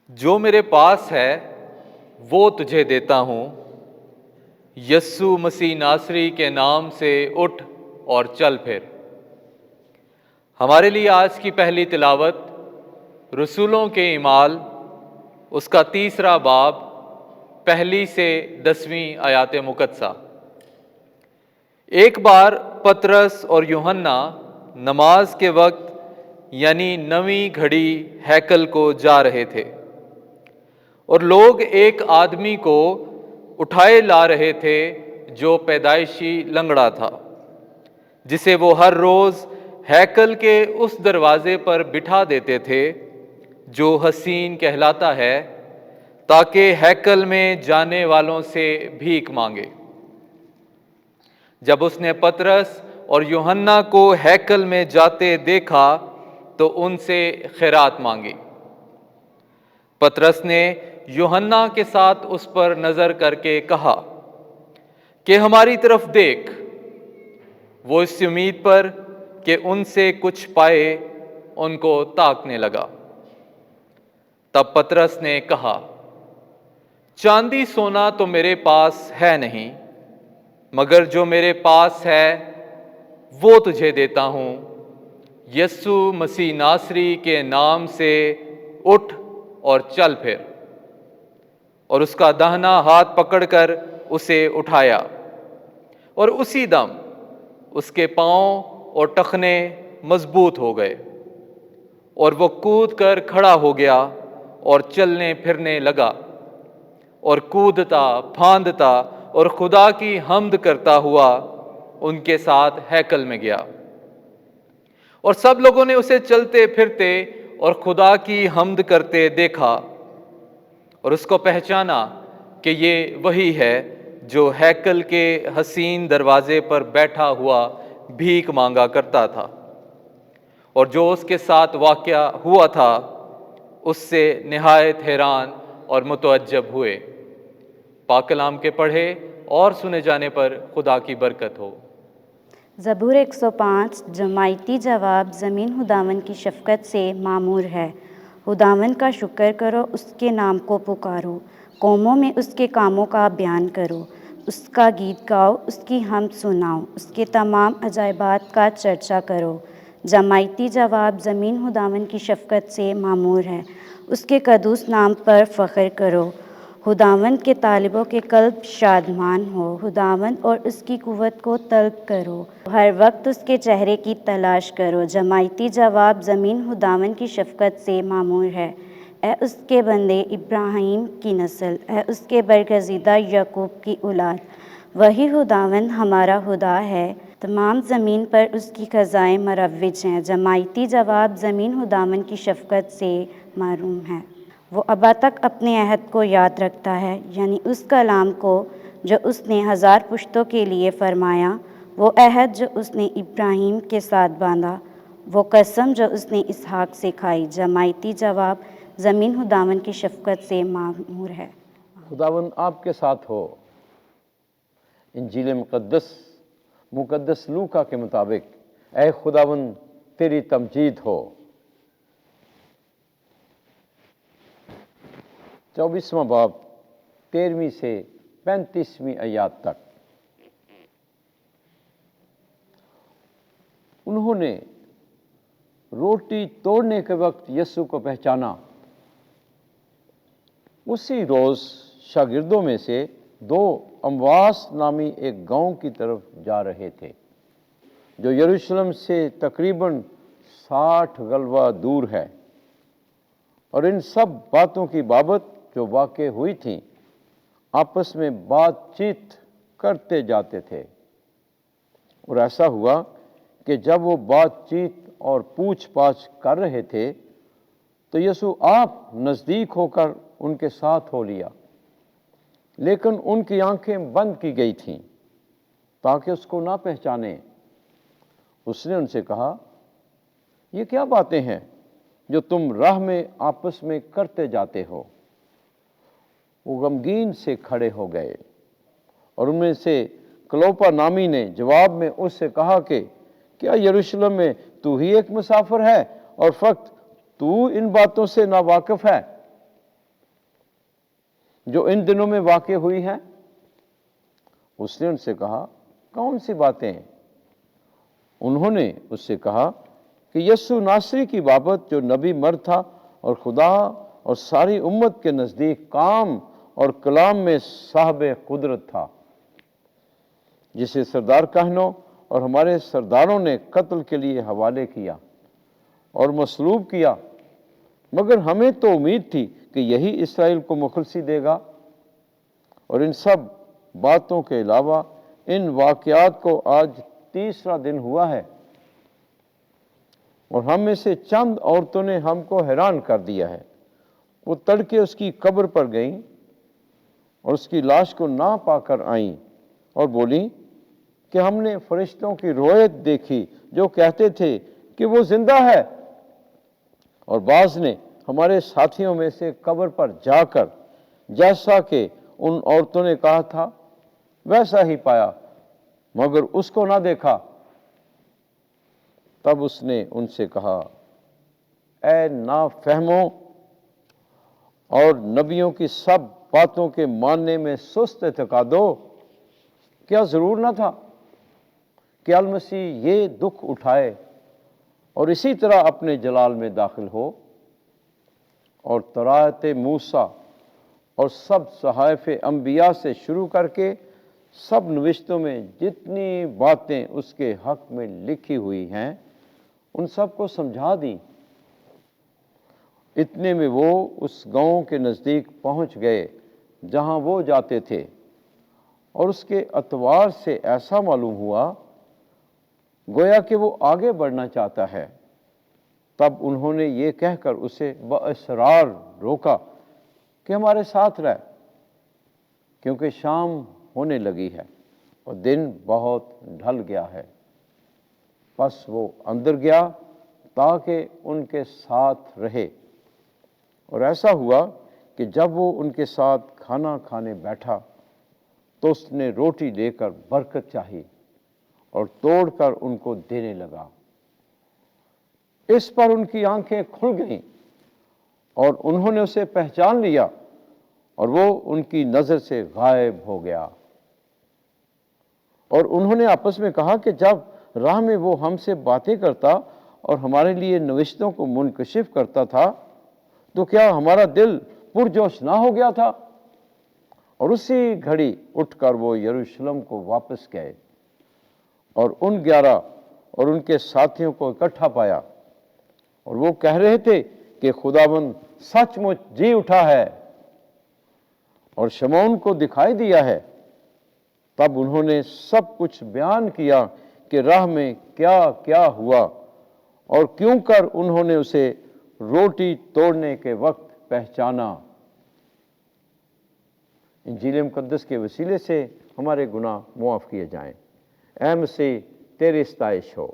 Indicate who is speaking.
Speaker 1: جو میرے پاس ہے وہ تجھے دیتا ہوں، یسوع مسیح ناصری کے نام سے اٹھ اور چل پھر۔ ہمارے لیے آج کی پہلی تلاوت رسولوں کے اعمال، اس کا 3 باب، 1 سے 10 آیات مقدسہ۔ ایک بار پطرس اور یوحنا نماز کے وقت یعنی 9ویں گھڑی ہیکل کو جا رہے تھے، اور لوگ ایک آدمی کو اٹھائے لا رہے تھے جو پیدائشی لنگڑا تھا، جسے وہ ہر روز ہیکل کے اس دروازے پر بٹھا دیتے تھے جو حسین کہلاتا ہے، تاکہ ہیکل میں جانے والوں سے بھیک مانگے۔ جب اس نے پطرس اور یوحنا کو ہیکل میں جاتے دیکھا تو ان سے خیرات مانگی۔ پطرس نے یوحنا کے ساتھ اس پر نظر کر کے کہا کہ ہماری طرف دیکھ۔ وہ اس امید پر کہ ان سے کچھ پائے ان کو تاکنے لگا۔ تب پطرس نے کہا، چاندی سونا تو میرے پاس ہے نہیں، مگر جو میرے پاس ہے وہ تجھے دیتا ہوں۔ یسوع مسیح ناصری کے نام سے اٹھ اور چل پھر۔ اور اس کا داہنا ہاتھ پکڑ کر اسے اٹھایا، اور اسی دم اس کے پاؤں اور ٹخنے مضبوط ہو گئے، اور وہ کود کر کھڑا ہو گیا اور چلنے پھرنے لگا، اور کودتا پھاندتا اور خدا کی حمد کرتا ہوا ان کے ساتھ ہیکل میں گیا۔ اور سب لوگوں نے اسے چلتے پھرتے اور خدا کی حمد کرتے دیکھا، اور اس کو پہچانا کہ یہ وہی ہے جو ہیکل کے حسین دروازے پر بیٹھا ہوا بھیک مانگا کرتا تھا، اور جو اس کے ساتھ واقعہ ہوا تھا اس سے نہایت حیران اور متعجب ہوئے۔ پاک کلام کے پڑھے اور سنے جانے پر خدا کی برکت ہو۔
Speaker 2: زبور 105۔ جماعتی جواب، زمین خداوند کی شفقت سے معمور ہے۔ خداوند کا شکر کرو، اس کے نام کو پکارو، قوموں میں اس کے کاموں کا بیان کرو، اس کا گیت گاؤ، اس کی حمد سناؤ، اس کے تمام عجائبات کا چرچا کرو۔ جماعتی جواب، زمین خداوند کی شفقت سے معمور ہے، اس کے قدوس نام پر فخر کرو۔ خداوند کے طالبوں کے قلب شادمان ہو، خداوند اور اس کی قوت کو طلب کرو، ہر وقت اس کے چہرے کی تلاش کرو۔ جماعتی جواب، زمین خداوند کی شفقت سے معمور ہے، اے اس کے بندے ابراہیم کی نسل، اے اس کے برگزیدہ یعقوب کی اولاد، وہی خداوند ہمارا خدا ہے، تمام زمین پر اس کی خزائیں مروج ہیں۔ جماعتی جواب، زمین خداوند کی شفقت سے محروم ہے، وہ ابا تک اپنے عہد کو یاد رکھتا ہے، یعنی اس کلام کو جو اس نے 1000 پشتوں کے لیے فرمایا، وہ عہد جو اس نے ابراہیم کے ساتھ باندھا، وہ قسم جو اس نے اسحاق سے کھائی۔ جماعتی جواب، زمین خداوند کی شفقت سے معمور ہے۔
Speaker 3: خداوند آپ کے ساتھ ہو۔ انجیل مقدس لوکا کے مطابق، اے خداوند تیری تمجید ہو۔ 24واں باب 13ویں سے 35ویں آیات تک۔ انہوں نے روٹی توڑنے کے وقت یسوع کو پہچانا۔ اسی روز شاگردوں میں سے 2 امواس نامی ایک گاؤں کی طرف جا رہے تھے، جو یروشلم سے تقریباً 60 غلوہ دور ہے، اور ان سب باتوں کی بابت جو واقع ہوئی تھیں آپس میں بات چیت کرتے جاتے تھے۔ اور ایسا ہوا کہ جب وہ بات چیت اور پوچھ پاچھ کر رہے تھے تو یسوع آپ نزدیک ہو کر ان کے ساتھ ہو لیا، لیکن ان کی آنکھیں بند کی گئی تھیں تاکہ اس کو نہ پہچانے۔ اس نے ان سے کہا، یہ کیا باتیں ہیں جو تم راہ میں آپس میں کرتے جاتے ہو؟ وہ غمگین سے کھڑے ہو گئے، اور ان میں سے کلوپا نامی نے جواب میں اس سے کہا کہ کیا یروشلم میں تو ہی ایک مسافر ہے اور فقط تو ان باتوں سے ناواقف ہے؟ جو ان دنوں میں واقع ہوئی ہیں؟ اس نے ان سے کہا، کون سی باتیں؟ انہوں نے اس سے کہا کہ یسوع ناصری کی بابت جو نبی مرد تھا اور خدا اور ساری امت کے نزدیک کام اور کلام میں صاحب قدرت تھا، جسے سردار کاہنوں اور ہمارے سرداروں نے قتل کے لیے حوالے کیا اور مصلوب کیا، مگر ہمیں تو امید تھی کہ یہی اسرائیل کو مخلصی دے گا۔ اور ان سب باتوں کے علاوہ ان واقعات کو آج 3واں دن ہوا ہے، اور ہم میں سے چند عورتوں نے ہم کو حیران کر دیا ہے۔ وہ تڑکے اس کی قبر پر گئیں اور اس کی لاش کو نہ پا کر آئیں اور بولیں کہ ہم نے فرشتوں کی روایت دیکھی جو کہتے تھے کہ وہ زندہ ہے، اور بعض نے ہمارے ساتھیوں میں سے قبر پر جا کر جیسا کہ ان عورتوں نے کہا تھا ویسا ہی پایا، مگر اس کو نہ دیکھا۔ تب اس نے ان سے کہا، اے نافہموں اور نبیوں کی سب باتوں کے ماننے میں سست اعتقادو، کیا ضرور نہ تھا کہ المسیح یہ دکھ اٹھائے اور اسی طرح اپنے جلال میں داخل ہو، اور تورات موسیٰ اور سب صحائف انبیاء سے شروع کر کے سب نوشتوں میں جتنی باتیں اس کے حق میں لکھی ہوئی ہیں ان سب کو سمجھا دیں۔ اتنے میں وہ اس گاؤں کے نزدیک پہنچ گئے جہاں وہ جاتے تھے، اور اس کے اتوار سے ایسا معلوم ہوا گویا کہ وہ آگے بڑھنا چاہتا ہے۔ تب انہوں نے یہ کہہ کر اسے باصرار روکا کہ ہمارے ساتھ رہ، کیونکہ شام ہونے لگی ہے اور دن بہت ڈھل گیا ہے۔ پس وہ اندر گیا تاکہ ان کے ساتھ رہے، اور ایسا ہوا کہ جب وہ ان کے ساتھ کھانا کھانے بیٹھا تو اس نے روٹی لے کر برکت چاہی اور توڑ کر ان کو دینے لگا۔ اس پر ان کی آنکھیں کھل گئیں اور انہوں نے اسے پہچان لیا، اور وہ ان کی نظر سے غائب ہو گیا۔ اور انہوں نے آپس میں کہا کہ جب راہ میں وہ ہم سے باتیں کرتا اور ہمارے لیے نوشتوں کو منکشف کرتا تھا تو کیا ہمارا دل پرجوش نہ ہو گیا تھا؟ اور اسی گھڑی اٹھ کر وہ یروشلم کو واپس گئے اور ان 11 اور ان کے ساتھیوں کو اکٹھا پایا، اور وہ کہہ رہے تھے کہ خداوند سچ مچ جی اٹھا ہے اور شمعون کو دکھائی دیا ہے۔ تب انہوں نے سب کچھ بیان کیا کہ راہ میں کیا کیا ہوا اور کیوں کر انہوں نے اسے روٹی توڑنے کے وقت پہچانا۔ انجیل مقدس کے وسیلے سے ہمارے گناہ معاف کیے جائیں۔ اے مسیح تیری ستائش ہو۔